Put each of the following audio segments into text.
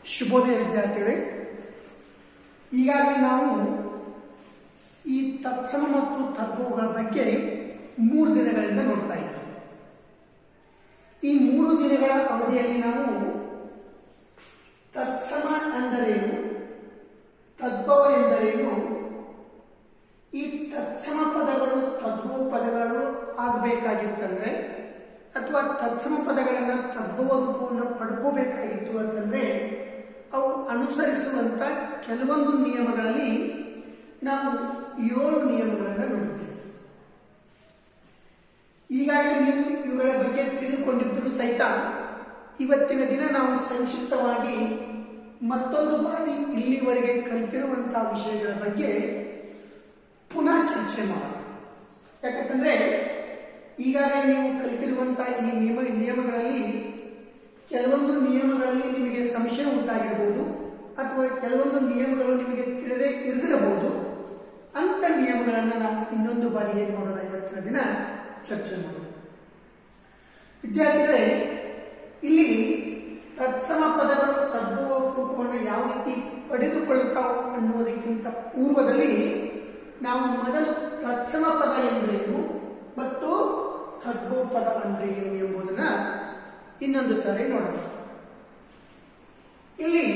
ಶುಭೋದಯ ವಿದ್ಯಾರ್ಥಿಗಳೇ, ಈಗಾಗಲೇ ನಾವು ಈ ತತ್ಸಮ ಮತ್ತು ತದ್ಭವಗಳ ಬಗ್ಗೆ 3 ದಿನಗಳಿಂದ ನೋಡ್ತಾ ಇದ್ದೇವೆ. ಈ 3 ದಿನಗಳ ಅವಧಿಯಲ್ಲಿ ನಾವು ತತ್ಸಮ ಎಂದರೇನು, ತದ್ಭವ ಎಂದರೇನು, ಈ ತತ್ಸಮ ಪದಗಳು ತದ್ಭವ ಪದಗಳು ಆಗಬೇಕಾಗಿತ್ತಂದ್ರೆ ಅಥವಾ ತತ್ಸಮ ಪದಗಳನ್ನ ತದ್ಭವ ರೂಪವನ್ನು ಪಡ್ಕೋಬೇಕಾಗಿತ್ತು ಅಂತಂದ್ರೆ ಅವು ಅನುಸರಿಸುವಂತ ಕೆಲವೊಂದು ನಿಯಮಗಳಲ್ಲಿ ನಾವು 7 ನಿಯಮಗಳನ್ನು ನೋಡುತ್ತೇವೆ. ಈಗಾಗಲೇ ನೀವು ಇವುಗಳ ಬಗ್ಗೆ ತಿಳಿದುಕೊಂಡಿದ್ದರೂ ಸಹಿತ ಇವತ್ತಿನ ದಿನ ನಾವು ಸಂಕ್ಷಿಪ್ತವಾಗಿ ಮತ್ತೊಂದು ಬಾರಿ ಇಲ್ಲಿವರೆಗೆ ಕಲಿತಿರುವಂತಹ ವಿಷಯಗಳ ಬಗ್ಗೆ ಪುನಃ ಚರ್ಚೆ ಮಾಡೋಣ. ಯಾಕಂತಂದ್ರೆ ಈಗಾಗಲೇ ನೀವು ಕಲಿತಿರುವಂತಹ ಈ ನಿಯಮಗಳಲ್ಲಿ ಕೆಲವೊಂದು ನಿಯಮಗಳಲ್ಲಿ ನಿಮಗೆ ಸಂಶಯ ಉಂಟಾಗಿರಬಹುದು ಅಥವಾ ಕೆಲವೊಂದು ನಿಯಮಗಳು ನಿಮಗೆ ತಿಳಿದೇ ಇರದಿರಬಹುದು. ಅಂತ ನಿಯಮಗಳನ್ನು ನಾವು ಇನ್ನೊಂದು ಬಾರಿ ಏನು ಮಾಡೋಣ, ಇವತ್ತಿನ ದಿನ ಚರ್ಚೆ ಮಾಡೋಣ. ವಿದ್ಯಾರ್ಥಿಗಳೇ, ಇಲ್ಲಿ ತತ್ಸಮ ಪದಗಳು ತದ್ಭವ ರೂಪವನ್ನು ಯಾವ ರೀತಿ ಪಡೆದುಕೊಳ್ಳುತ್ತಾವು ಅನ್ನುವುದಕ್ಕಿಂತ ಪೂರ್ವದಲ್ಲಿ ನಾವು ಮೊದಲು ತತ್ಸಮ ಪದ ಎಂದರೇನು ಮತ್ತು ತದ್ಭವ ಪದ ಅಂದ್ರೆ ಏನು ಎಂಬುದನ್ನ ಇನ್ನೊಂದು ಸಾರಿ ನೋಡೋಣ. ಇಲ್ಲಿ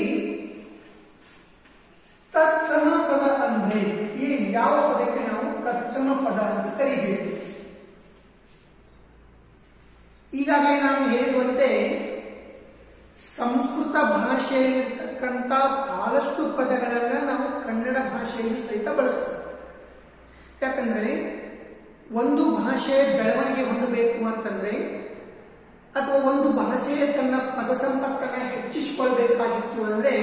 ತತ್ಸಮ ಪದ ಅಂದ್ರೆ ಈ ಯಾವ ಪದಕ್ಕೆ ನಾವು ತತ್ಸಮ ಪದ ಅಂತ ಕರೀಬೇಕು. ಈಗಾಗಲೇ ನಾನು ಹೇಳಿರುವಂತೆ ಸಂಸ್ಕೃತ ಭಾಷೆಯಲ್ಲಿರ್ತಕ್ಕಂಥ ಬಹಳಷ್ಟು ಪದಗಳನ್ನ ನಾವು ಕನ್ನಡ ಭಾಷೆಯಲ್ಲಿ ಸಹಿತ ಬಳಸ್ತೇವೆ. ಯಾಕಂದ್ರೆ ಒಂದು ಭಾಷೆ ಬೆಳವಣಿಗೆ ಹೊಂದಬೇಕು ಅಂತಂದ್ರೆ ಅಥವಾ ಒಂದು ಭಾಷೆಯ ತನ್ನ ಪದ ಸಂಪತ್ತನ್ನ ಹೆಚ್ಚಿಸಿಕೊಳ್ಬೇಕಾಗಿತ್ತು ಅಂದ್ರೆ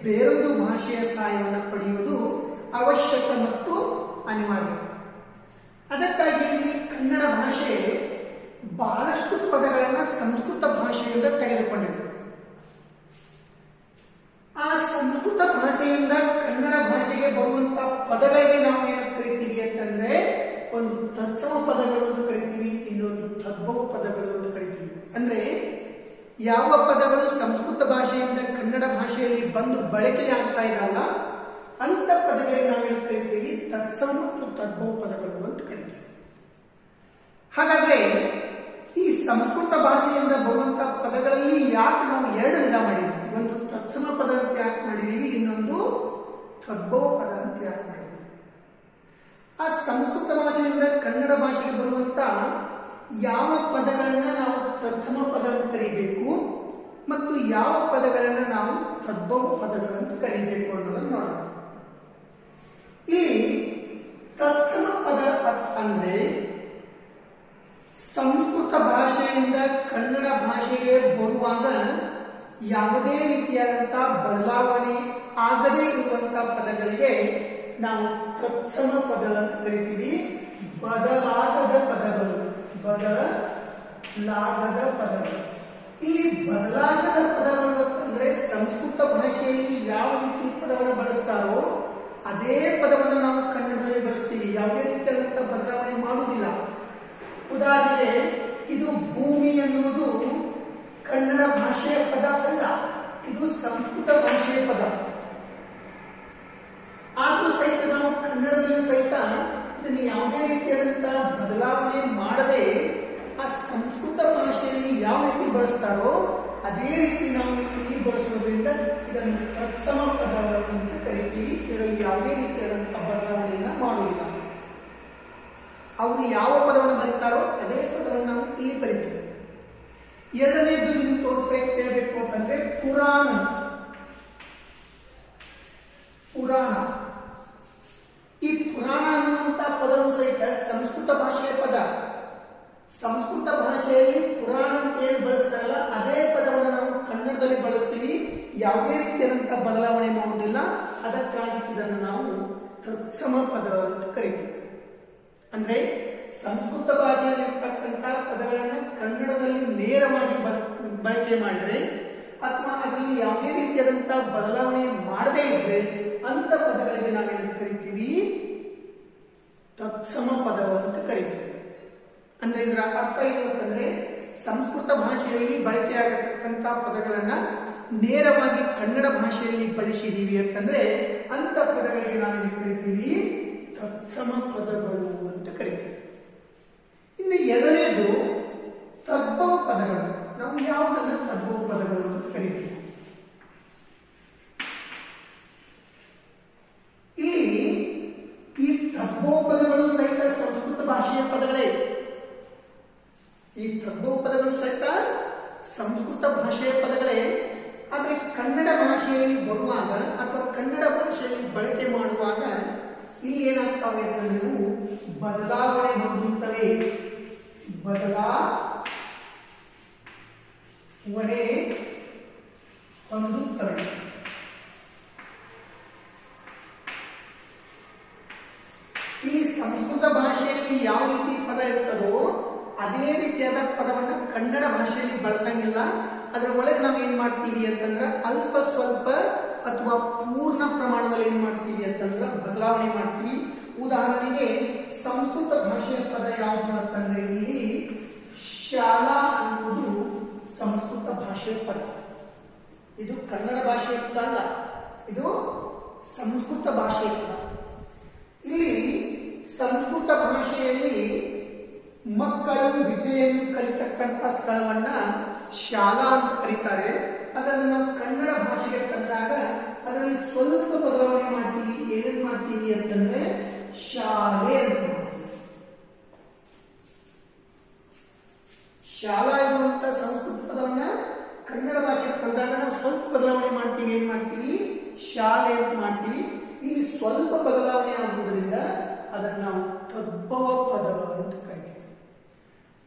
ಬೇರೊಂದು ಭಾಷೆಯ ಸಹಾಯವನ್ನು ಪಡೆಯುವುದು ಅವಶ್ಯಕ ಮತ್ತು ಅನಿವಾರ್ಯ. ಅದಕ್ಕಾಗಿ ಇಲ್ಲಿ ಕನ್ನಡ ಭಾಷೆ ಬಹಳಷ್ಟು ಪದಗಳನ್ನ ಸಂಸ್ಕೃತ ಭಾಷೆಯಿಂದ ತೆಗೆದುಕೊಂಡಿದೆ. ಆ ಸಂಸ್ಕೃತ ಭಾಷೆಯಿಂದ ಕನ್ನಡ ಭಾಷೆಗೆ ಬರುವಂತಹ ಪದಗಳಿಗೆ ನಾವು ಏನು ಕರಿತೀವಿ ಅಂತಂದ್ರೆ ಒಂದು ತತ್ಸಮ ಪದಗಳು ಅಂತ ಕರಿತೀವಿ, ಇನ್ನೊಂದು ತದ್ಭವ ಪದಗಳು ಅಂತ ಕರಿತೀವಿ. ಅಂದ್ರೆ ಯಾವ ಪದಗಳು ಸಂಸ್ಕೃತ ಭಾಷೆಯಿಂದ ಕನ್ನಡ ಭಾಷೆಯಲ್ಲಿ ಬಂದು ಬಳಕೆಯಾಗ್ತಾ ಇರಲ್ಲ ಅಂತ ಪದಗಳಿಗೆ ನಾವೇನು ಕರಿತೀವಿ, ತತ್ಸಮ ಮತ್ತು ತದ್ಭವ ಪದಗಳು ಅಂತ ಕರಿತೀವಿ. ಹಾಗಾದ್ರೆ ಈ ಸಂಸ್ಕೃತ ಭಾಷೆಯಿಂದ ಬರುವಂತಹ ಪದಗಳಲ್ಲಿ ಯಾಕೆ ನಾವು 2 ವಿಧ ಮಾಡಿದ್ವಿ, ಒಂದು ತತ್ಸಮ ಪದ ಅಂತ ಯಾಕೆ ಮಾಡಿದೀವಿ, ಇನ್ನೊಂದು ತದ್ಭವ ಪದ ಅಂತ ಯಾಕೆ ಮಾಡಿದ್ವಿ. ಆ ಸಂಸ್ಕೃತ ಭಾಷೆಯಿಂದ ಕನ್ನಡ ಭಾಷೆಗೆ ಬರುವಂತ ಯಾವ ಪದಗಳನ್ನ ನಾವು ತತ್ಸಮ ಪದ ಅಂತ ಕರಿಬೇಕು ಮತ್ತು ಯಾವ ಪದಗಳನ್ನ ನಾವು ತದ್ಭವ ಪದಗಳಂತ ಕರಿಬೇಕು ಅನ್ನೋದನ್ನು ನೋಡೋಣ. ಈ ತತ್ಸಮ ಪದ ಅಂದ್ರೆ ಸಂಸ್ಕೃತ ಭಾಷೆಯಿಂದ ಕನ್ನಡ ಭಾಷೆಗೆ ಬರುವಾಗ ಯಾವುದೇ ರೀತಿಯಾದಂತಹ ಬದಲಾವಣೆ ಆಗದೇ ಇರುವಂತಹ ಪದಗಳಿಗೆ ನಾವು ತತ್ಸಮ ಪದ ಅಂತ ಕರಿತೀವಿ. ಬದಲಾಗದ ಪದಗಳು, ಬದಲಾಗದ ಪದಗಳು. ಈ ಬದಲಾಗದ ಪದಗಳು ಅಂದ್ರೆ ಸಂಸ್ಕೃತ ಭಾಷೆಯಲ್ಲಿ ಯಾವ ರೀತಿ ಪದವನ್ನು ಬಳಸ್ತಾರೋ ಅದೇ ಪದವನ್ನು ನಾವು ಕನ್ನಡದಲ್ಲಿ ಬಳಸ್ತೀವಿ. ಯಾವುದೇ ರೀತಿಯಾದಂತಹ ಬದಲಾವಣೆ ಮಾಡುವುದಿಲ್ಲ. ಉದಾಹರಣೆಗೆ ಇದು ಭೂಮಿ ಎನ್ನುವುದು ಕನ್ನಡ ಭಾಷೆಯ ಪದ ಅಲ್ಲ, ಇದು ಸಂಸ್ಕೃತ ಭಾಷೆಯ ಪದ. ಆದರೂ ಸಹಿತ ನಾವು ಕನ್ನಡದಲ್ಲಿಯೂ ಸಹಿತ ಇದನ್ನು ಯಾವುದೇ ರೀತಿಯಾದಂತಹ ಬದಲಾವಣೆ ಮಾಡದೆ ಆ ಸಂಸ್ಕೃತ ಭಾಷೆಯಲ್ಲಿ ಯಾವ ರೀತಿ ಬಳಸ್ತಾರೋ ಅದೇ ರೀತಿ ನಾವು ಇಲ್ಲಿ ಬಳಸುವುದರಿಂದ ಇದನ್ನು ತತ್ಸಮ ಪದ ಅಂತ ಕರಿತೀವಿ. ಇದರಲ್ಲಿ ಯಾವುದೇ ರೀತಿಯಾದಂತಹ ಬದಲಾವಣೆಯನ್ನ ಮಾಡುವುದಿಲ್ಲ. ಅವರು ಯಾವ ಪದವನ್ನು ಬರೀತಾರೋ ಅದೇ ಪದವನ್ನು ನಾವು ಇಲ್ಲಿ ಕರಿತೀವಿ. ಎರಡನೇದು ನಿಮ್ಗೆ ತೋರಿಸ್ಬೇಕು ಹೇಳಬೇಕು ಅಂತಂದ್ರೆ ಪುರಾಣ. ಈ ಪುರಾಣ ಅನ್ನುವಂತ ಪದವು ಸಹಿತ ಸಂಸ್ಕೃತ ಭಾಷೆಯ ಪದ. ಸಂಸ್ಕೃತ ಭಾಷೆಯಲ್ಲಿ ಪುರಾಣ ಅಂತ ಏನು ಬಳಸ್ತಾರಲ್ಲ ಅದೇ ಪದವನ್ನು ನಾವು ಕನ್ನಡದಲ್ಲಿ ಬಳಸ್ತೀವಿ. ಯಾವುದೇ ರೀತಿಯಾದಂತಹ ಬದಲಾವಣೆ ಮಾಡುವುದಿಲ್ಲ. ಅದಕ್ಕಾಗಿ ಇದನ್ನು ನಾವು ತತ್ಸಮ ಪದ ಅಂತ ಕರಿತೀವಿ. ಅಂದ್ರೆ ಸಂಸ್ಕೃತ ಭಾಷೆಯಲ್ಲಿರ್ತಕ್ಕಂತಹ ಪದಗಳನ್ನು ಕನ್ನಡದಲ್ಲಿ ನೇರವಾಗಿ ಬಳಕೆ ಮಾಡಿದ್ರೆ ಅಥವಾ ಅದರಲ್ಲಿ ಯಾವುದೇ ರೀತಿಯಾದಂತಹ ಬದಲಾವಣೆ ಮಾಡದೇ ಇದ್ರೆ ಅಂತ ಪದಗಳಿಗೆ ನಾವೇನು ಕರಿತೀವಿ, ತತ್ಸಮ ಪದ ಅಂತ ಕರಿತೀವಿ. ಅಂದ್ರೆ ಇದರ ಅರ್ಥ ಏನು ಅಂತಂದ್ರೆ ಸಂಸ್ಕೃತ ಭಾಷೆಯಲ್ಲಿ ಬಳಕೆಯಾಗತಕ್ಕಂಥ ಪದಗಳನ್ನ ನೇರವಾಗಿ ಕನ್ನಡ ಭಾಷೆಯಲ್ಲಿ ಬಳಸಿದೀವಿ ಅಂತಂದ್ರೆ ಅಂತ ಪದಗಳಿಗೆ ನಾವು ಕರಿತೀವಿ ತತ್ಸಮ ಪದಗಳು ಅಂತ ಕರಿತೀವಿ. ಇನ್ನು ಎರಡನೇದು ತದ್ಭವ ಪದಗಳು. ನಾವು ಯಾವುದನ್ನ ತದ್ಭವ ಪದಗಳು ಅಂತ ಕರಿತೀವಿ? ಇಲ್ಲಿ ಈ ತದ್ಭವ ಪದಗಳು ಸಹಿತ ಸಂಸ್ಕೃತ ಭಾಷೆಯ ಪದಗಳೇ. ಈ ತದ್ಭವ ಪದಗಳು ಸಹಿತ ಸಂಸ್ಕೃತ ಭಾಷೆಯ ಪದಗಳೇ. ಆದರೆ ಕನ್ನಡ ಭಾಷೆಯಲ್ಲಿ ಬರುವಾಗ ಅಥವಾ ಕನ್ನಡ ಭಾಷೆಯಲ್ಲಿ ಬಳಕೆ ಮಾಡುವಾಗ ಇಲ್ಲಿ ಏನಾಗ್ತವೆ ಅಂತ ನೀವು ಬದಲಾವಣೆ ಹೊಂದುತ್ತವೆ. ಬದಲಾವಣೆ ಹೊಂದುತ್ತವೆ. ಈ ಸಂಸ್ಕೃತ ಭಾಷೆಯಲ್ಲಿ ಯಾವ ರೀತಿ ಪದ ಇರ್ತದೋ ಅದೇ ರೀತಿಯಾದ ಪದವನ್ನ ಕನ್ನಡ ಭಾಷೆಯಲ್ಲಿ ಬಳಸಂಗಿಲ್ಲ. ಅದರ ಒಳಗೆ ನಾವು ಏನ್ ಮಾಡ್ತೀವಿ ಅಂತಂದ್ರೆ ಅಲ್ಪ ಸ್ವಲ್ಪ ಅಥವಾ ಪೂರ್ಣ ಪ್ರಮಾಣದಲ್ಲಿ ಏನ್ ಮಾಡ್ತೀವಿ ಅಂತಂದ್ರೆ ಬದಲಾವಣೆ ಮಾಡ್ತೀವಿ. ಉದಾಹರಣೆಗೆ ಸಂಸ್ಕೃತ ಭಾಷೆಯ ಪದ ಯಾವುದು ಅಂತಂದ್ರೆ ಇಲ್ಲಿ ಶಾಲಾ ಅನ್ನುವುದು ಸಂಸ್ಕೃತ ಭಾಷೆಯ ಪದ. ಇದು ಕನ್ನಡ ಭಾಷೆಯ ಪದ ಅಲ್ಲ, ಇದು ಸಂಸ್ಕೃತ ಭಾಷೆಯ ಪದ. ಇಲ್ಲಿ ಸಂಸ್ಕೃತ ಭಾಷೆಯಲ್ಲಿ ಮಕ್ಕಳು ವಿದ್ಯೆಯನ್ನು ಕಲಿತಕ್ಕಂಥ ಸ್ಥಳವನ್ನ ಶಾಲಾ ಅಂತ ಕರೀತಾರೆ. ಅದನ್ನು ನಾವು ಕನ್ನಡ ಭಾಷೆಗೆ ತಂದಾಗ ಅದರಲ್ಲಿ ಸ್ವಲ್ಪ ಬದಲಾವಣೆ ಮಾಡ್ತೀವಿ. ಏನೇನ್ ಮಾಡ್ತೀವಿ ಅಂತಂದ್ರೆ ಶಾಲೆ ಅಂತ ಮಾಡ್ತೀವಿ. ಶಾಲಾ ಇರುವಂತ ಸಂಸ್ಕೃತ ಪದವನ್ನ ಕನ್ನಡ ಭಾಷೆಗೆ ತಂದಾಗ ನಾವು ಸ್ವಲ್ಪ ಬದಲಾವಣೆ ಮಾಡ್ತೀವಿ. ಏನ್ ಮಾಡ್ತೀವಿ? ಶಾಲೆ ಅಂತ ಮಾಡ್ತೀವಿ. ಈ ಸ್ವಲ್ಪ ಬದಲಾವಣೆ ಆಗುವುದರಿಂದ ಅದನ್ನು ನಾವು ತದ್ಭವ ಪದ ಅಂತ ಕರಿತೀವಿ.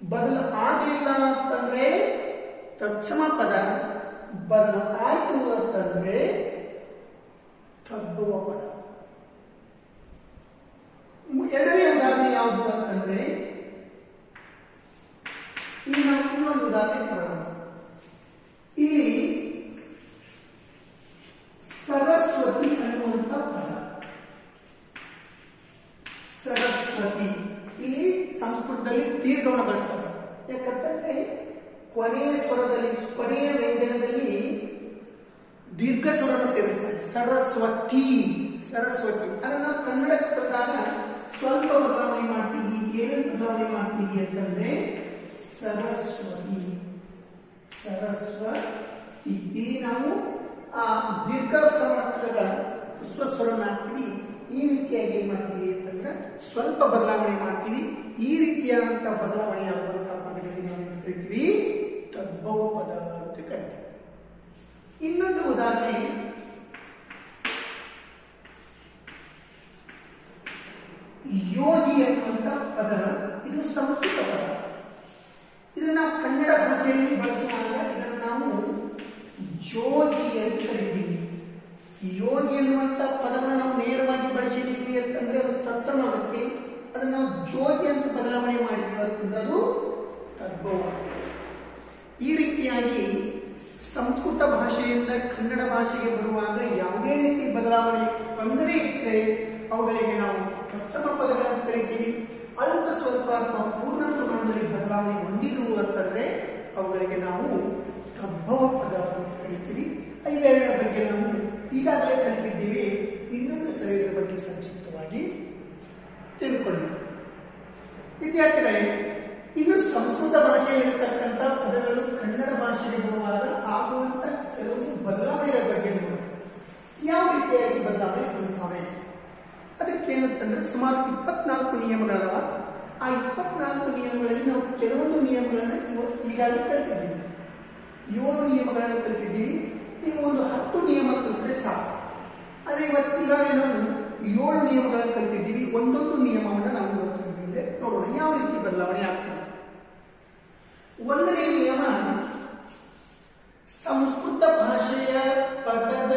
ಬದಲು ಆಗಿಲ್ಲ ಅಂತಂದ್ರೆ ತತ್ಸಮ ಪದ, ಬದಲು ಆಯ್ತು ಅಂತಂದ್ರೆ ತದ್ಭವ ಪದ. ಎರಡನೇ ಉದಾಹರಣೆ ಯಾವುದು ಅಂತಂದ್ರೆ ಇಲ್ಲಿ ನಾವು ಇನ್ನೊಂದು ಉದಾಹರಣೆ ಕೊಡೋಣ. ಇಲ್ಲಿ ಸರಸ್ವತಿ ಅನ್ನುವಂಥ ಪದ. ಸರಸ್ವತಿ ಇಲ್ಲಿ ಸಂಸ್ಕೃತದಲ್ಲಿ ದೀರ್ಘವನ್ನು ಬಳಸ್ತಾರೆ. ಯಾಕಂತಂದ್ರೆ ಕೊನೆಯ ಸ್ವರದಲ್ಲಿ, ಕೊನೆಯ ವ್ಯಂಜನದಲ್ಲಿ ದೀರ್ಘ ಸ್ವರವನ್ನು ಸೇರಿಸ್ತಾರೆ. ಸರಸ್ವತಿ, ಸರಸ್ವತಿ. ಅದನ್ನ ನಾವು ಕನ್ನಡಕ್ಕೆ ಬಂದಾಗ ಸ್ವಲ್ಪ ಬದಲಾವಣೆ ಮಾಡ್ತೀವಿ. ಏನೇನು ಬದಲಾವಣೆ ಮಾಡ್ತೀವಿ ಅಂತಂದ್ರೆ ಸರಸ್ವತಿ, ಸರಸ್ವತಿ. ಇಲ್ಲಿ ನಾವು ಆ ದೀರ್ಘ ಸ್ವರ ಸ್ವರವನ್ನು ಹಾಕ್ತೀವಿ. ಈ ರೀತಿಯಾಗಿ ಏನ್ ಮಾಡ್ತೀವಿ ಅಂತಂದ್ರೆ ಸ್ವಲ್ಪ ಬದಲಾವಣೆ ಮಾಡ್ತೀವಿ. ಈ ರೀತಿಯಾದಂತಹ ಬದಲಾವಣೆ ಆಗುವಂತಹ ಪದಗಳಿಗೆ ನಾವು ಕರಿತೀವಿ ತದ್ಭವ ಪದ ಅಂತ ಕರಿತೀವಿ. ಇನ್ನೊಂದು ಉದಾಹರಣೆ ಯೋಗಿ ಅನ್ನುವಂಥ ಪದ. ಇದು ಸಂಸ್ಕೃತ ಪದ. ಇದನ್ನ ಕನ್ನಡ ಭಾಷೆಯಲ್ಲಿ ಬಳಸುವಾಗ ಇದನ್ನು ನಾವು ಯೋಗಿ ಅಂತ ಕರಿತೀವಿ. ಯೋಗಿ ಎನ್ನುವಂತ ಪದವನ್ನು ನಾವು ನೇರವಾಗಿ ಬಳಸಿದೀವಿ ಅಂತಂದ್ರೆ ಅದು ತತ್ಸಮ ಆಗುತ್ತೆ. ಅದನ್ನ ನಾವು ಜೋಗಿ ಅಂತ ಬದಲಾವಣೆ ಮಾಡಿದ್ವಿ ಅಂತಂದ್ರೆ ಅದು ತದ್ಭವ. ಈ ರೀತಿಯಾಗಿ ಸಂಸ್ಕೃತ ಭಾಷೆಯಿಂದ ಕನ್ನಡ ಭಾಷೆಗೆ ಬರುವಾಗ ಯಾವುದೇ ರೀತಿ ಬದಲಾವಣೆ ತೊಂದರೆ ಇದ್ದರೆ ಅವುಗಳಿಗೆ ನಾವು ತತ್ಸಮ ಪದಗಳನ್ನು ಕರಿತೀವಿ. ಅಲ್ಪ ಸ್ವಲ್ಪ ಅಥವಾ ಪೂರ್ಣ ಪ್ರಮಾಣದಲ್ಲಿ ಬದಲಾವಣೆ ಹೊಂದಿದವು ಅಂತಂದ್ರೆ ಅವುಗಳಿಗೆ ನಾವು ತದ್ಭವ ಪದ ಅಂತ ಕರಿತೀವಿ. ಇವೆರಡರ ಬಗ್ಗೆ ನಾವು ಈಗಾಗಲೇ ಕಲಿತಿದ್ದೀವಿ. ಇನ್ನೊಂದು ಶರೀರದ ಬಗ್ಗೆ ಸಂಕ್ಷಿಪ್ತವಾಗಿ ತಿಳಿದುಕೊಂಡಿದ್ದೇವೆ. ವಿದ್ಯಾರ್ಥಿಗಳೇ, ಇನ್ನು ಸಂಸ್ಕೃತ ಭಾಷೆಯಲ್ಲಿರತಕ್ಕಂಥ ಪದಗಳು ಕನ್ನಡ ಭಾಷೆಗೆ ಬರುವಾಗ ಆಗುವಂತ ಕೆಲವು ಬದಲಾವಣೆಗಳ ಬಗ್ಗೆ ನೋಡೋಣ. ಯಾವ ರೀತಿಯಾಗಿ ಬದಲಾವಣೆ ಹೊಂದುತ್ತವೆ ಅದಕ್ಕೇನಂತಂದ್ರೆ ಸುಮಾರು 24 ನಿಯಮಗಳವ. ಆ 24 ನಿಯಮಗಳಲ್ಲಿ ನಾವು ಕೆಲವೊಂದು ನಿಯಮಗಳನ್ನ ಈಗಾಗಲೇ ಕಲಿತಿದ್ದೀವಿ. 7 ನಿಯಮಗಳನ್ನು ಕಲಿತಿದ್ದೀವಿ. ನೀವು ಒಂದು 10 ನಿಯಮ ಕಲಿತ್ರೆ ಸಾಕು. ಅದೇ ಇವತ್ತಿಗಾಗಲೇ ನಾವು 7 ನಿಯಮಗಳನ್ನು ಕಲಿತಿದ್ದೀವಿ. ಒಂದೊಂದು ನಿಯಮವನ್ನು ನಾವು ಇವತ್ತು ನೋಡೋಣ ಯಾವ ರೀತಿ ಬದಲಾವಣೆ ಆಗ್ತದೆ. ಒಂದನೇ ನಿಯಮ, ಸಂಸ್ಕೃತ ಭಾಷೆಯ ಪದದ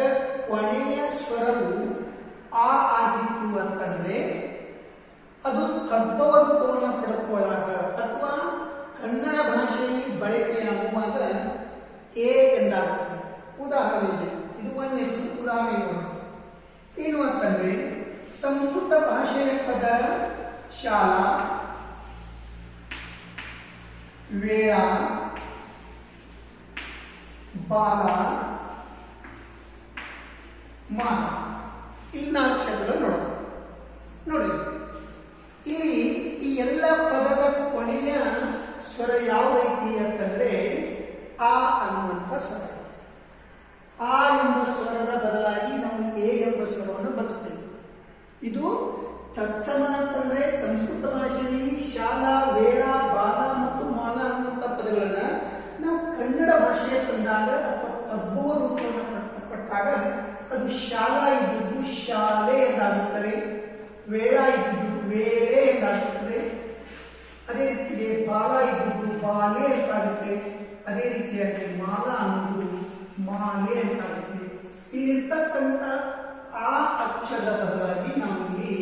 ಕೊನೆಯ ಸ್ವರವು ಆ ಆಗಿತ್ತು ಅಂತಂದ್ರೆ ಅದು ತದ್ಭವ ರೂಪವನ್ನು ಪಡೆದುಕೊಳ್ಳಾಗ ಅಥವಾ ಕನ್ನಡ ಭಾಷೆಯಲ್ಲಿ ಬಳಕೆಯಾಗುವಾಗ ಎ ಎಂದಾಗುತ್ತದೆ. ಉದಾಹರಣೆಗೆ ಇದು ಒಂದೇ ಉದಾಹರಣೆ ನೋಡಿ. ಏನು ಅಂತಂದ್ರೆ ಸಂಸ್ಕೃತ ಭಾಷೆಯ ಪದ ಶಾಲಾ, ವೇಳ, ಬಾಲ, ಮಾಲ. ಈ 4 ಶಬ್ದಗಳು ನೋಡಿ. ಇಲ್ಲಿ ಈ ಎಲ್ಲ ಪದದ ಕೊನೆಯ ಸ್ವರ ಯಾವ ರೀತಿ ಅಂತಂದ್ರೆ ಆ ಅನ್ನುವಂಥ ಸ್ವರ. ಆ ಎಂಬ ಸ್ವರದ ಬದಲಾಗಿ ನಾವು ಎ ಎಂಬ ಸ್ವರವನ್ನು ಬಳಸ್ತೇವೆ. ಇದು ತತ್ಸಮ ಅಂತಂದ್ರೆ ಸಂಸ್ಕೃತ ಭಾಷೆಯಲ್ಲಿ ಶಾಲಾ, ವೇಳ, ಬಾಲ ಮತ್ತು ಮಾಲ ಅನ್ನುವಂಥ ಪದಗಳನ್ನ ನಾವು ಕನ್ನಡ ಭಾಷೆಯ ತಂದಾಗ ಅಥವಾ ತದ್ಭವ ರೂಪವನ್ನು ಪಟ್ಟಾಗ ಅದು ಶಾಲಾ ಇದ್ದುದು ಶಾಲೆ ಎಂದಾಗುತ್ತದೆ, ವೇಳ ಇದ್ದುದು ವೇಳೆ ಎಂದಾಗುತ್ತದೆ, ಅದೇ ರೀತಿಗೆ ಬಾಲ ಇದ್ದುದು ಬಾಲೆ ಎಂತಾಗುತ್ತೆ, ಅದೇ ರೀತಿಯಾಗಿ ಮಾಲ ಅನ್ನುವುದು ಮಾಲೆ ಎಂತಾಗುತ್ತೆ. ಇಲ್ಲಿರ್ತಕ್ಕಂಥ ಆ ಅಕ್ಷರದ ಬದಲಾಗಿ ನಾವು ಇಲ್ಲಿ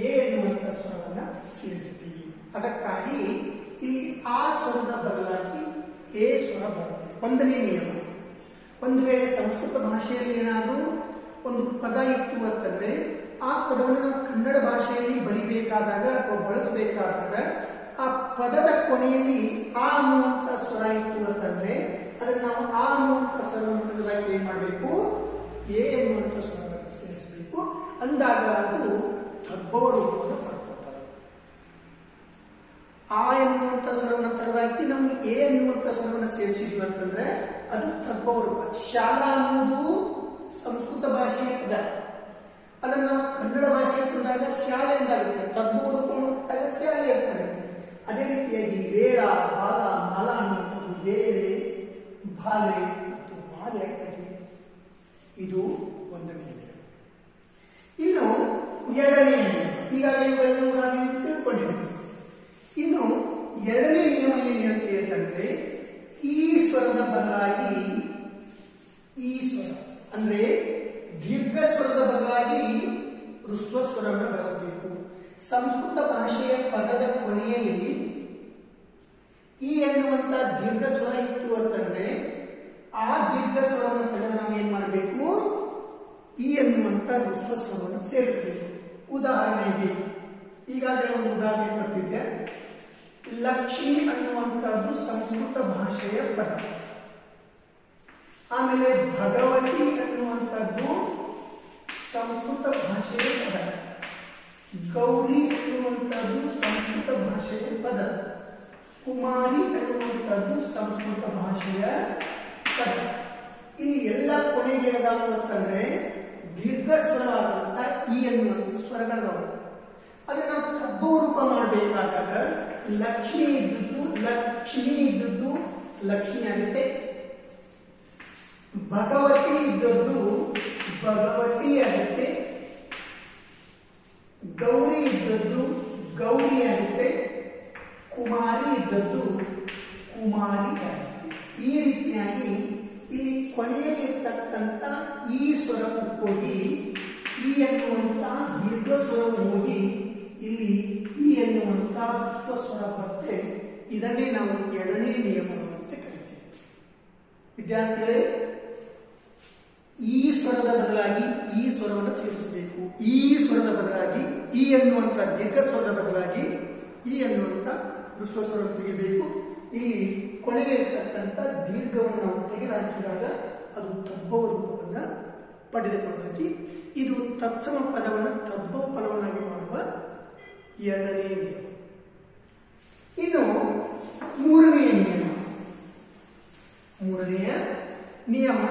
ಎ ಎನ್ನುವಂಥ ಸ್ವರವನ್ನು ಸೇರಿಸ್ತೀವಿ. ಅದಕ್ಕಾಗಿ ಇಲ್ಲಿ ಆ ಸ್ವರದ ಬದಲಾಗಿ ಎ ಸ್ವರ ಬರುತ್ತೆ. 1ನೇ ನಿಯಮ, ಒಂದು ವೇಳೆ ಸಂಸ್ಕೃತ ಭಾಷೆಯಲ್ಲಿ ಏನಾದರೂ ಒಂದು ಪದ ಇತ್ತು ಅಂತಂದ್ರೆ ಆ ಪದವನ್ನು ನಾವು ಕನ್ನಡ ಭಾಷೆಯಲ್ಲಿ ಬರಿಬೇಕಾದಾಗ ಅಥವಾ ಬಳಸಬೇಕಾದಾಗ ಆ ಪದದ ಕೊನೆಯಲ್ಲಿ ಆ ಅನ್ನುವಂಥ ಸ್ವರ ಇತ್ತು ಅಂತಂದ್ರೆ ಅದನ್ನು ನಾವು ಆ ಅನ್ನುವಂಥ ಸ್ವರವನ್ನು ಬದಲಾಗಿ ಏನ್ ಮಾಡಬೇಕು, ಎ ಎನ್ನುವಂಥ ಸ್ವರವನ್ನು ಸೇರಿಸಬೇಕು. ಅಂದಾಗ ಅದು ತದ್ಭವ ರೂಪವನ್ನು ಪಡ್ಕೊಳ್ತಾರೆ. ಆ ಎನ್ನುವಂಥ ಸ್ವರವನ್ನು ತೆಗೆದಾಕಿ ನಾವು ಎ ಎನ್ನುವಂಥ ಸ್ವರವನ್ನು ಸೇರಿಸಿದ್ವಿ ಅಂತಂದ್ರೆ ಅದು ತದ್ಭವ ರೂಪ. ಶಾಲಾ ಅನ್ನುವುದು ಸಂಸ್ಕೃತ ಭಾಷೆಯ ಪದ, ಅದನ್ನು ನಾವು ಕನ್ನಡ ಭಾಷೆಗೆ ತಂದಾಗ ಶಾಲೆ ಎಂದಾಗುತ್ತೆ, ತದ್ಭವ ರೂಪವನ್ನು ಕೊಟ್ಟಾಗ ಶಾಲೆ ಅಂತಾಗುತ್ತೆ. ಅದೇ ರೀತಿಯಾಗಿ ವೇಳ, ಬಾಲ, ಮಾಲ ಅನ್ನುವಂಥದ್ದು ವೇಳೆ, ಬಾಲೆ ಮತ್ತು ಮಾಲೆ ಆಗ್ತದೆ. ಇದು 1ನೇ ನಿಯಮ. ಇನ್ನು 2ನೇ ನಿಯಮ, ಈಗಾಗಲೇ ತಿಳ್ಕೊಂಡಿದ್ದೀವಿ. ಇನ್ನು 2ನೇ ನಿಯಮ ಏನ್ ಹೇಳುತ್ತೆ ಅಂತಂದ್ರೆ ಈ ಸ್ವರದ ಬದಲಾಗಿ ಈ ಸ್ವರ ಅಂದ್ರೆ ದೀರ್ಘ ಸ್ವರದ ಬದಲಾಗಿ ಹ್ರಸ್ವ ಸ್ವರವನ್ನು ಬಳಸಬೇಕು. ಸಂಸ್ಕೃತ ಭಾಷೆಯ ಪದದ ಕೊನೆಯಲ್ಲಿ ಈ ಎನ್ನುವಂತ ದೀರ್ಘ ಸ್ವರ ಇತ್ತು ಅಂತಂದ್ರೆ ಆ ದೀರ್ಘ ಸ್ವರವನ್ನು ತೆಗೆದು ನಾವು ಏನ್ ಮಾಡಬೇಕು, ಈ ಎನ್ನುವಂತ ಹ್ರಸ್ವ ಸ್ವರವನ್ನು ಸೇರಿಸಬೇಕು. ಉದಾಹರಣೆಗೆ ಈಗಾಗಲೇ ಒಂದು ಉದಾಹರಣೆ ಕೊಟ್ಟಿದ್ದೆ. ಲಕ್ಷ್ಮಿ ಅನ್ನುವಂಥದ್ದು ಸಂಸ್ಕೃತ ಭಾಷೆಯ ಪದ. ಆಮೇಲೆ ಭಗವತಿ ಅನ್ನುವಂಥದ್ದು ಸಂಸ್ಕೃತ ಭಾಷೆಯ ಪದ. ಗೌರಿ ಅನ್ನುವಂಥದ್ದು ಸಂಸ್ಕೃತ ಭಾಷೆಯ ಪದ. ಕುಮಾರಿ ಅನ್ನುವಂಥದ್ದು ಸಂಸ್ಕೃತ ಭಾಷೆಯ ಪದ. ಈ ಎಲ್ಲ ಕೊನೆಗೆ ಅಂತಂದ್ರೆ ದೀರ್ಘ ಸ್ವರವಾದಂತ ಈ ಎನ್ನುವಂಥ ಸ್ವರಗಳು. ಅದನ್ನ ನಾವು ತದ್ಭವ ರೂಪ ಮಾಡಬೇಕಾದಾಗ ಲಕ್ಷ್ಮಿ ಇದ್ದದ್ದು ಲಕ್ಷ್ಮಿ ಆಗುತ್ತೆ, ಭಗವತಿ ಇದ್ದದ್ದು ಭಗವತಿ ಆಗುತ್ತೆ, ಗೌರಿ ಇದ್ದದ್ದು ಗೌರಿ ಆಗುತ್ತೆ, ಕುಮಾರಿ ಇದ್ದದ್ದು ಕುಮಾರಿ ಆಗುತ್ತೆ. ಈ ರೀತಿಯಾಗಿ ಇಲ್ಲಿ ಕೊನೆಯಲ್ಲಿ ಇರ್ತಕ್ಕಂಥ ಈ ಸ್ವರ ಹೋಗಿ ಈ ಎನ್ನುವಂತ ದೀರ್ಘ ಸ್ವರ ಹೋಗಿ ಇಲ್ಲಿ ಈ ಎನ್ನುವಂತ ಸ್ವರ ಬರುತ್ತೆ. ಇದನ್ನೇ ನಾವು 2ನೇ ನಿಯಮ ಅಂತ ಕರಿತೀವಿ. ವಿದ್ಯಾರ್ಥಿಗಳೇ, ಈ ಸ್ವರದ ಬದಲಾಗಿ ಈ ಸ್ವರವನ್ನು ಸೇರಿಸಬೇಕು. ಈ ಸ್ವರದ ಬದಲಾಗಿ ಈ ಎನ್ನುವಂತ ದೀರ್ಘ ಸ್ವರದ ಬದಲಾಗಿ ಈ ಎನ್ನುವಂತ ಹ್ರಸ್ವ ಸ್ವರವನ್ನು ತೆಗೆಯಬೇಕು. ಈ ಕೊನೆಗೆ ಇರ್ತಕ್ಕಂಥ ದೀರ್ಘವನ್ನು ನಾವು ತೆಗೆದುಹಾಕಿದಾಗ ಅದು ತದ್ಭವ ರೂಪವನ್ನು ಪಡೆದುಕೊಳ್ಳುತ್ತದೆ. ಇದು ತತ್ಸಮ ಪದವನ್ನು ತದ್ಭವ ಪದವನ್ನಾಗಿ ಮಾಡುವ 2ನೇ ನಿಯಮ. ಇನ್ನು 3ನೇ ನಿಯಮ. 3ನೆಯ ನಿಯಮ,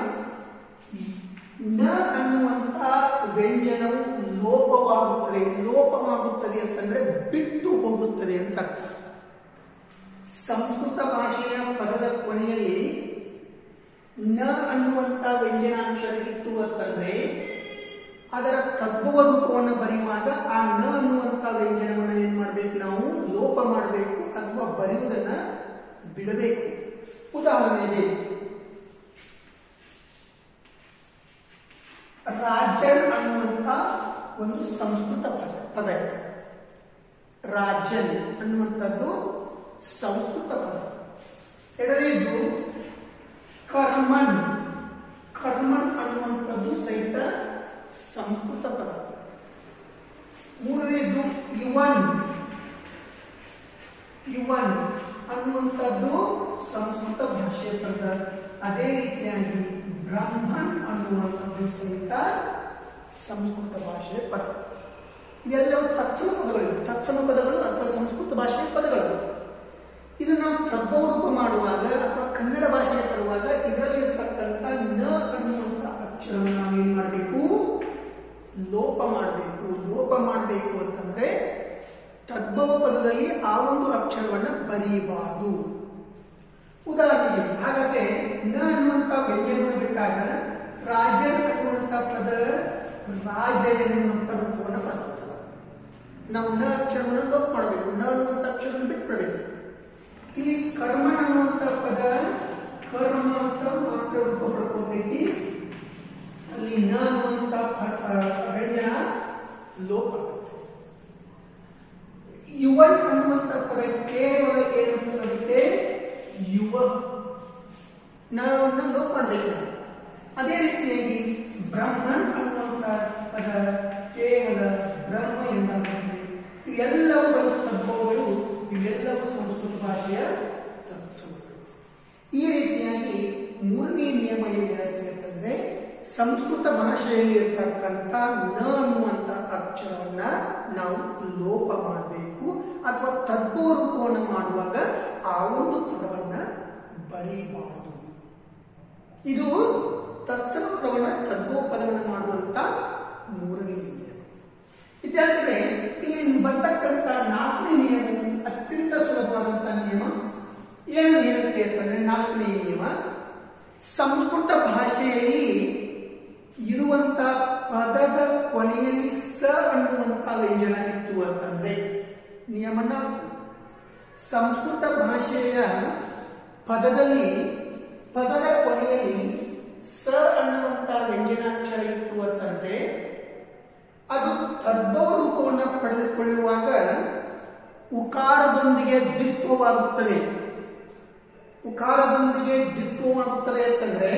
ನ ಅನ್ನುವಂತ ವ್ಯಂಜನವು ಲೋಪವಾಗುತ್ತದೆ. ಲೋಪವಾಗುತ್ತದೆ ಅಂತಂದ್ರೆ ಬಿಟ್ಟು ಹೋಗುತ್ತದೆ ಅಂತ ಅರ್ಥ. ಸಂಸ್ಕೃತ ಭಾಷೆಯ ಪದದ ಕೊನೆಯಲ್ಲಿ ನ ಅನ್ನುವಂತ ವ್ಯಂಜನಾಕ್ಷರ ಇತ್ತು ಅಂತಂದ್ರೆ ಅದರ ತದ್ಭವ ರೂಪವನ್ನು ಬರೆಯುವಾಗ ಆ ನ ಅನ್ನುವಂತ ವ್ಯಂಜನವನ್ನು ಏನ್ ಮಾಡಬೇಕು, ನಾವು ಲೋಪ ಮಾಡಬೇಕು ಅಥವಾ ಬರೆಯುವುದನ್ನ ಬಿಡಬೇಕು. ಉದಾಹರಣೆಗೆ ರಾಜನ್ ಅನ್ನುವಂತ ಒಂದು ಸಂಸ್ಕೃತ ಪದ. ರಾಜನ್ ಅನ್ನುವಂಥದ್ದು ಸಂಸ್ಕೃತ ಪದ. ಎರಡನೇದು ಕರ್ಮನ್. ಕರ್ಮನ್ ಅನ್ನುವಂಥದ್ದು ಸಹಿತ ಸಂಸ್ಕೃತ ಪದ. ಮೂರನೇದು ಯುವನ್. ಯುವನ್ ಅನ್ನುವಂಥದ್ದು ಸಂಸ್ಕೃತ ಭಾಷೆಯ ಪದ ಅದೇ ರೀತಿಯಾಗಿ ಬ್ರಹ್ಮನ್ ಅನ್ನುವಂಥದ್ದು ಸಹಿತ ಸಂಸ್ಕೃತ ಭಾಷೆಯ ಪದ. ಇವೆಲ್ಲವೂ ತತ್ಸಮ ಪದಗಳು, ತತ್ಸಮ ಪದಗಳು ಅಥವಾ ಸಂಸ್ಕೃತ ಭಾಷೆಯ ಪದಗಳು. ಇದು ನಾವು ತದ್ಭವ ಮಾಡುವಾಗ ಅಥವಾ ಕನ್ನಡ ಭಾಷೆಗೆ ತರುವಾಗ ಇದರಲ್ಲಿರ್ತಕ್ಕಂಥ ನ ಅನ್ನುವಂಥ ಅಕ್ಷರವನ್ನು ನಾವೇನ್ ಮಾಡಬೇಕು, ಲೋಪ ಮಾಡಬೇಕು. ಲೋಪ ಮಾಡಬೇಕು ಅಂತಂದ್ರೆ ತದ್ಭವ ಪದದಲ್ಲಿ ಆ ಒಂದು ಅಕ್ಷರವನ್ನ ಬರೀಬಾರದು. ಉದಾಹರಣೆಗೆ ಹಾಗಾದ್ರೆ ನ ಅನ್ನುವಂಥ ವ್ಯಂಜನವನ್ನು ಬಿಟ್ಟಾಗ ರಾಜನ್ ಅನ್ನುವಂಥ ಪದ ರಾಜ ಎನ್ನುವಂಥ ರೂಪವನ್ನು ಬರ್ತದೆ. ನಾವು ನ ಅಕ್ಷರವನ್ನು ಲೋಪ ಮಾಡಬೇಕು, ನ ಅನ್ನುವಂಥ ಅಕ್ಷರವನ್ನು ಬಿಟ್ಬಿಡಬೇಕು. ಇಲ್ಲಿ ಕರ್ಮ ಅನ್ನುವಂಥ ಪದ ಕರ್ಮ ಅಂತ ಮಾತ್ರ ರೂಪ ಪಡ್ಕೋತೈತಿ. ಅಲ್ಲಿ ನ ಅನ್ನುವಂಥ ವ್ಯಂಜನ ಲೋಪ ಆಗುತ್ತೆ. ಯುವನ್ ಅನ್ನುವಂಥ ಪದ ಕೇವಲ ಏನು ಆಗುತ್ತೆ, ಯುವ ನಾವನ್ನ ಲೋಪ ಮಾಡಬೇಕು. ಅದೇ ರೀತಿಯಾಗಿ ಬ್ರಹ್ಮನ್ ಅನ್ನುವಂಥ ಪದ ಕೇವಲ ಬ್ರಹ್ಮ ಎಂದಾಗುತ್ತದೆ. ಇವೆಲ್ಲವುಗಳು ತದ್ಭವಗಳು, ಇವೆಲ್ಲವೂ ಸಂಸ್ಕೃತ ಭಾಷೆಯ ತತ್ಸಮಗಳು. ಈ ರೀತಿಯಾಗಿ ಮೂರನೇ ನಿಯಮ ಏನಿರುತ್ತೆ ಅಂತಂದ್ರೆ ಸಂಸ್ಕೃತ ಭಾಷೆಯಲ್ಲಿ ಇರ್ತಕ್ಕಂಥ ನ ಅನ್ನುವಂಥ ಅಕ್ಷರವನ್ನ ನಾವು ಲೋಪ ಮಾಡಬೇಕು ಅಥವಾ ತದ್ಭವ ರೂಪವನ್ನು ಮಾಡುವಾಗ ಆ ಒಂದು ಪದವನ್ನ ಬರೀಬಾರದು. ಇದು ತತ್ಸಮ ಪದವನ್ನ ತದ್ಭವ ಪದವನ್ನು ಮಾಡುವಂತ ಮೂರನೇ ನಿಯಮ. ವಿದ್ಯಾರ್ಥಿಗಳೇ, ಇಲ್ಲಿ ಬರ್ತಕ್ಕಂಥ ನಾಲ್ಕನೇ ನಿಯಮ ಅತ್ಯಂತ ಸುಲಭವಾದಂತಹ ನಿಯಮ. ಏನು ಹೇಳುತ್ತೆ ಅಂತಂದ್ರೆ ನಾಲ್ಕನೇ ನಿಯಮ, ಸಂಸ್ಕೃತ ಭಾಷೆಯಲ್ಲಿ ಇರುವಂತ ಪದದ ಕೊನೆಯಲ್ಲಿ ಸ ಅನ್ನುವಂತ ವ್ಯಂಜನ ಇತ್ತು ಅಂತಂದ್ರೆ, ನಿಯಮ 4, ಸಂಸ್ಕೃತ ಭಾಷೆಯ ಪದದಲ್ಲಿ ಪದದ ಕೊನೆಯಲ್ಲಿ ಸ ಅನ್ನುವಂತ ವ್ಯಂಜನಾಕ್ಷರ ಇತ್ತು ಅಂತಂದ್ರೆ ಅದು ತದ್ಭವ ರೂಪವನ್ನು ಪಡೆದುಕೊಳ್ಳುವಾಗ ಉಕಾರದೊಂದಿಗೆ ದ್ವಿತ್ವವಾಗುತ್ತದೆ. ಉಕಾರದೊಂದಿಗೆ ದ್ವಿತ್ವವಾಗುತ್ತದೆ ಅಂತಂದ್ರೆ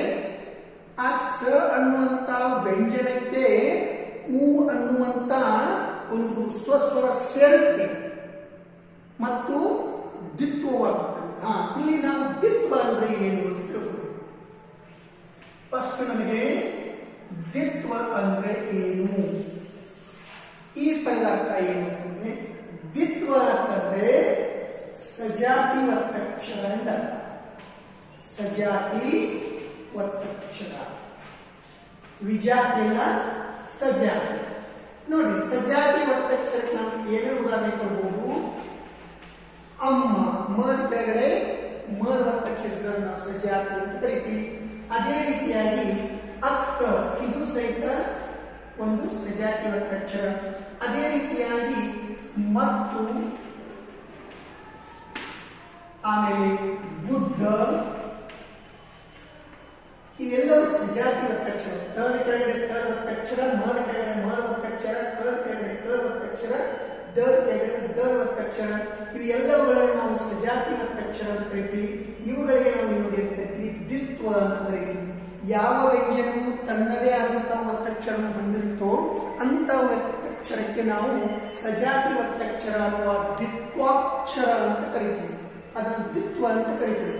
ಆ ಸ ಅನ್ನುವಂತ ವ್ಯಂಜನಕ್ಕೆ ಉ ಅನ್ನುವಂತ ಒಂದು ಸ್ವಸ್ವರ ಸೇರುತ್ತೆ ಮತ್ತು ದ್ವಿತ್ವವಾಗುತ್ತದೆ. ಇಲ್ಲಿ ನಾವು ದ್ವಿತ್ವ ಅಂದ್ರೆ ಏನು ಅಂತ ತಿಳ್ಕೊಳ್ಳೋಣ. ಫಸ್ಟ್ ನಮಗೆ ದ್ವಿತ್ವ ಅಂದ್ರೆ ಏನು, ಈ ಪದಾರ್ಥ ಏನು ಅಂತಂದ್ರೆ ದ್ವಿತ್ವ ಅಂತಂದ್ರೆ ಸಜಾತಿ ಒತ್ತಕ್ಷರ ಅಂತ. ಸಜಾತಿ ಒತ್ತಕ್ಷರ, ವಿಜಾತಿ ಅಲ್ಲ ಸಜಾತಿ. ನೋಡಿ, ಸಜಾತಿ ಒತ್ತಕ್ಷರಕ್ಕೆ ನಾವು ಏನೇ ಉದಾಹರಣೆ ಕೊಡಬಹುದು. ಅಮ್ಮ, ಮದ ಕೆಳಗಡೆ ಮದ ಒತ್ತಕ್ಷರಗಳನ್ನು ನಾವು ಸಜಾತಿ ಅಂತ ಕರಿತೀವಿ. ಅದೇ ರೀತಿಯಾಗಿ ಅಕ್ಕ, ಇದು ಸಹಿತ ಒಂದು ಸಜಾತಿ ಒತ್ತಕ್ಷರ. ಅದೇ ರೀತಿಯಾಗಿ ಮತ್ತು, ಆಮೇಲೆ ಬುದ್ಧ, ಇವೆಲ್ಲವೂ ಸಜಾತಿ ಒತ್ತಕ್ಷರ. ತರ ಕೆಳಗಡೆ ತರ ಒತ್ತಕ್ಷರ, ಮದ ಕೆಳಗಡೆ ಮದ ಒತ್ತಕ್ಷರ, ಕರ್ ಕೆಳಗಡೆ ಕರ್ ಒತ್ತಕ್ಷರ, ದರ್ ಕೆಳಗಡೆ ದರ್ ಒತ್ತಕ್ಷರ. ಇವೆಲ್ಲವುಗಳನ್ನು ನಾವು ಸಜಾತಿ ಒತ್ತಕ್ಷರ ಅಂತ ಕರಿತೀವಿ. ಇವುಗಳಿಗೆ ನಾವು ನೋಡಿ ಅಂತ ಕರಿತೀವಿ ದ್ವಿತ್ವ ಅಂತ ಕರಿತೀವಿ. ಯಾವ ವ್ಯಂಜನವು ತನ್ನದೇ ಆದಂತಹ ಒತ್ತಕ್ಷರವನ್ನು ಹೊಂದಿರುತ್ತೋ ಅಂತ ಒತ್ತಕ್ಷರಕ್ಕೆ ನಾವು ಸಜಾತಿ ಒತ್ತಕ್ಷರ ಅಥವಾ ದ್ವಿತ್ವಾಕ್ಷರ ಅಂತ ಕರಿತೀವಿ. ಅದನ್ನು ದ್ವಿತ್ವ ಅಂತ ಕರಿತೀವಿ.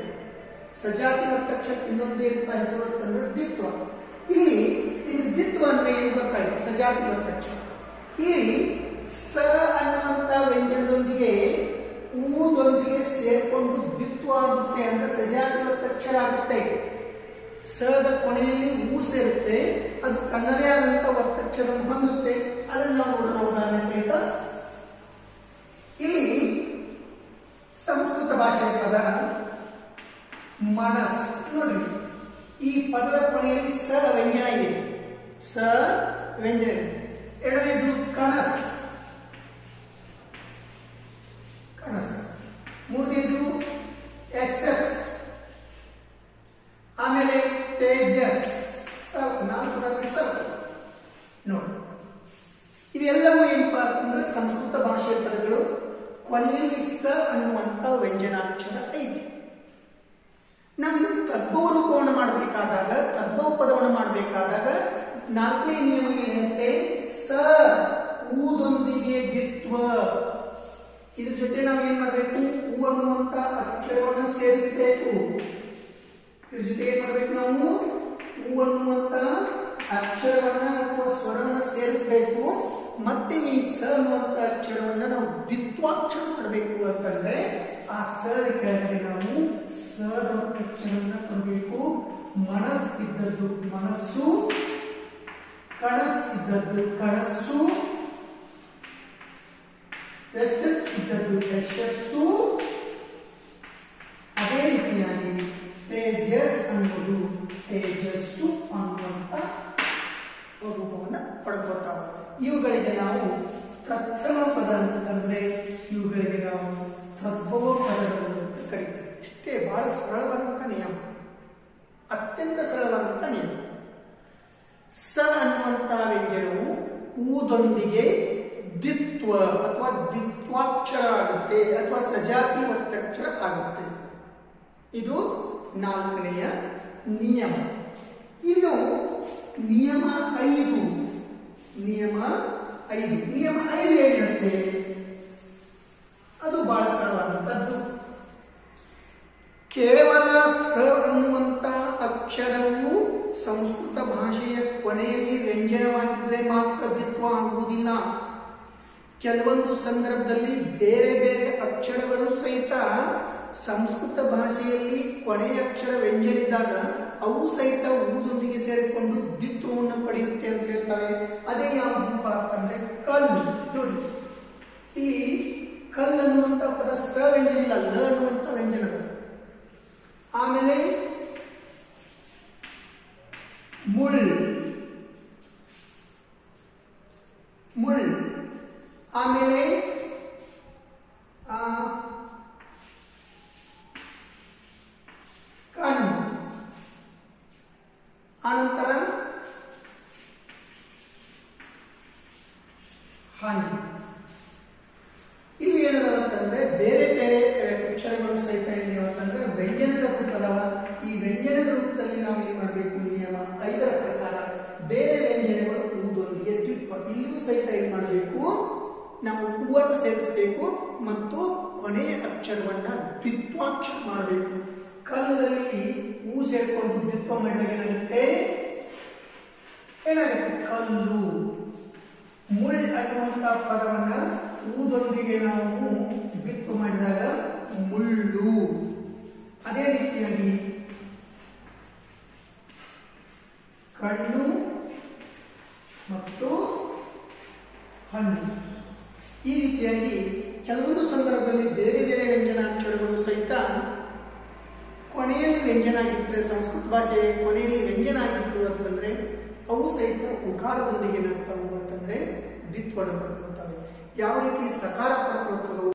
ಸಜಾತಿ ಒತ್ತಕ್ಷರ ಇನ್ನೊಂದೇ ಹೆಸರು ಅಂತಂದ್ರೆ ದ್ವಿತ್ವ. ಇಲ್ಲಿ ದ್ವಿತ್ವ ಅಂದ್ರೆ ಏನು ಗೊತ್ತಾಯ್ತು, ಸಜಾತಿ ಒತ್ತಕ್ಷರ. ಇಲ್ಲಿ ಸ ಅನ್ನುವಂತ ವ್ಯಂಜನದೊಂದಿಗೆ ಊದೊಂದಿಗೆ ಸೇರ್ಕೊಂಡು ದ್ವಿತ್ವ ಆಗುತ್ತೆ ಅಂದ್ರೆ ಸಜಾತಿ ಒತ್ತಕ್ಷರ ಆಗುತ್ತೆ. ಸದ ಕೊನೆಯಲ್ಲಿ ಊ ಸೇರುತ್ತೆ, ಅದು ತನ್ನದೇ ಆದಂತ ಒತ್ತಕ್ಷರವನ್ನು ಹೊಂದುತ್ತೆ. ಅದನ್ನು ನಾವು ನೋಡೋಣ ಉದಾಹರಣೆ ಸಹಿತ. ಇಲ್ಲಿ ಸಂಸ್ಕೃತ ಭಾಷೆಯ ಪದ ಮನಸ್. ನೋಡಿ, ಈ ಪದದ ಕೊನೆಯಲ್ಲಿ ಸ ವ್ಯಂಜನ ಇದೆ, ಸ ವ್ಯಂಜನ ಇದೆ. ಎರಡನೇದು ಕನಸ್, ಕನಸ್. ಮೂರನೇದು ಎಸ್ ಎಸ್, ಆಮೇಲೆ ತೇಜಸ್, ನಾಲ್ಕನೇ ಸ್ವಲ್ಪ. ನೋಡಿ, ಇವೆಲ್ಲವೂ ಏನಪ್ಪಾ ಅಂತಂದ್ರೆ ಸಂಸ್ಕೃತ ಭಾಷೆಯ ಪದಗಳು ಕೊನೆಯಲ್ಲಿ ಸ ಅನ್ನುವಂತ ವ್ಯಂಜನಾಕ್ಷರ ಐತಿ. ನಾವು ತದ್ಭವ ರೂಪವನ್ನು ಮಾಡಬೇಕಾದಾಗ, ತದ್ಭವ ಪದವನ್ನು ಮಾಡಬೇಕಾದಾಗ ನಾಲ್ಕನೇ ನಿಯಮ ಏನಂತೆ, ಸ ಊದೊಂದಿಗೆ ದ್ವಿತ್ವ. ಇದ್ರ ಜೊತೆ ನಾವು ಏನ್ ಮಾಡಬೇಕು, ಹೂ ಅನ್ನುವಂತ ಅಕ್ಷರವನ್ನು ಸೇರಿಸಬೇಕು. ಇದ್ರ ಜೊತೆ ಏನ್ ಮಾಡಬೇಕು, ಮತ್ತೆ ಈ ಸ ಅನ್ನುವಂತ ಅಕ್ಷರವನ್ನ ನಾವು ದ್ವಿತ್ವಾಕ್ಷರ ಮಾಡಬೇಕು ಅಂತಂದ್ರೆ ಆ ಸ ಕೆಳಗೆ ನಾವು ಸ ಅನ್ನುವಂತ ಅಕ್ಷರವನ್ನ ಕೊಡಬೇಕು. ಮನಸ್ ಇದ್ದದ್ದು ಮನಸ್ಸು, ಕಣಸ್ ಇದ್ದದ್ದು ಕಣಸ್ಸು, ಯಶಸ್ ಇದ್ದದ್ದು ಯಶಸ್ಸು. ಅದೇ ರೀತಿಯಾಗಿ ತೇಜಸ್ ಅನ್ನೋದು ತೇಜಸ್ಸು ಅನ್ನುವಂತ ರೂಪವನ್ನು ಪಡ್ಕೊತಾವೆ. ಇವುಗಳಿಗೆ ನಾವು ತತ್ಸಮ ಪದ ಅಂತಂದ್ರೆ ಇವುಗಳಿಗೆ ನಾವು ತದ್ಭವ ಪದಗಳು ಅಂತ ಕರೀತೀವಿ. ಇಷ್ಟೇ ಬಹಳ ಸರಳವಾದಂತ ನಿಯಮ, ಅತ್ಯಂತ ಸರಳವಾದಂತ ನಿಯಮ. ಸ ಅನ್ನುವಂತ ವ್ಯಂಜನವು ಊದೊಂದಿಗೆ ದ್ವಿತ್ವ ಅಥವಾ ದ್ವಿತ್ವಾಕ್ಷರ ಆಗುತ್ತೆ ಅಥವಾ ಸಜಾತಿ ಒತ್ತಕ್ಷರ ಆಗುತ್ತೆ. ಇದು 4ನೆಯ ನಿಯಮ. ಇನ್ನು ನಿಯಮ 5 ಏನಿರುತ್ತೆ ಅದು ಬಹಳ ಸರಳವಾದಂತದ್ದು. ಕೇವಲ ಸ ಅನ್ನುವಂತ ಅಕ್ಷರವು ಸಂಸ್ಕೃತ ಭಾಷೆಯ ಕೊನೆಯಲ್ಲಿ ವ್ಯಂಜನವಾಗಿದ್ರೆ ಮಾತ್ರ ದ್ವಿತ್ವ ಆಗುವುದಿಲ್ಲ. ಕೆಲವೊಂದು ಸಂದರ್ಭದಲ್ಲಿ ಬೇರೆ ಬೇರೆ ಅಕ್ಷರಗಳು ಸಹಿತ ಸಂಸ್ಕೃತ ಭಾಷೆಯಲ್ಲಿ ಕೊನೆಯ ಅಕ್ಷರ ವ್ಯಂಜನಿದ್ದಾಗ ಅವು ಸಹಿತ ಊದೊಂದಿಗೆ ಸೇರಿಕೊಂಡು ದ್ವಿತ್ವವನ್ನು ಪಡೆಯುತ್ತೆ ಅಂತ ಹೇಳ್ತಾರೆ. ಅದೇ ಯಾವುದಪ್ಪ ಅಂತಂದ್ರೆ ಕಲ್ಲು. ನೋಡಿ, ಈ ಕಲ್ಲು ಅನ್ನುವಂತ ಪದ ಸ ವ್ಯಂಜನ ಇಲ್ಲ, ಲ ಅನ್ನುವಂತ ವ್ಯಂಜನಗಳು. ಆಮೇಲೆ ಮುಳ್, ಆಮೇಲೆ ಕಣ್ಣು, ಆನಂತರ ಹಣ್ಣು. ಇಲ್ಲಿ ಏನಂತಂದ್ರೆ ಬೇರೆ ಬೇರೆ ಅಕ್ಷರಗಳು ಸಹಿತ ಏನಿರುತ್ತಂದ್ರೆ ವ್ಯಂಜನದ ರೂಪದವ. ಈ ವ್ಯಂಜನದ ರೂಪದಲ್ಲಿ ನಾವು ಏನ್ ಮಾಡಬೇಕು? ನಿಯಮ 5ರ ಪ್ರಕಾರ ಬೇರೆ ವ್ಯಂಜನಗಳು ಊದೊಂದಿಗೆ ದ್ವಿತ್ವ. ಇಲ್ಲಿಯೂ ಸಹಿತ ಏನ್ ಮಾಡಬೇಕು? ನಾವು ಹೂವನ್ನು ಸೇರಿಸಬೇಕು ಮತ್ತು ಕೊನೆಯ ಅಕ್ಷರವನ್ನ ದ್ವಿತ್ವಾಕ್ಷರ ಮಾಡಬೇಕು. ಕಲ್ಲಲ್ಲಿ ಹೂ ಸೇರ್ಕೊಂಡು ದ್ವಿತ್ವ ಮಾಡಿದಾಗ ಏನಾಗುತ್ತೆ? ಕಲ್ಲು. ಮುಳ್ ಅನ್ನುವಂತ ಪದವನ್ನ ಊದೊಂದಿಗೆ ನಾವು ದ್ವಿತ್ವ ಮಾಡಿದಾಗ ಮುಳ್ಳು. ಅದೇ ರೀತಿಯಾಗಿ ಕಣ್ಣು ಮತ್ತು ಹಣ್ಣು. ಈ ರೀತಿಯಾಗಿ ಕೆಲವೊಂದು ಸಂದರ್ಭದಲ್ಲಿ ಬೇರೆ ಬೇರೆ ವ್ಯಂಜನಾಕ್ಷರಗಳು ಸಹಿತ ಕೊನೆಯಲ್ಲಿ ವ್ಯಂಜನ ಆಗಿದ್ರೆ, ಸಂಸ್ಕೃತ ಭಾಷೆಯ ಕೊನೆಯಲ್ಲಿ ವ್ಯಂಜನ ಆಗಿತ್ತು ಅಂತಂದ್ರೆ ಅವು ಸಹಿತ ಉಕಾರದೊಂದಿಗೆ ಏನಾಗ್ತಾವು ಅಂತಂದ್ರೆ ದ್ವಿತ್ವವನ್ನು ಪಡ್ಕೊಳ್ತವೆ. ಯಾವ ರೀತಿ ಸಕಾರ ಪಡ್ಕೊಳ್ತವೆ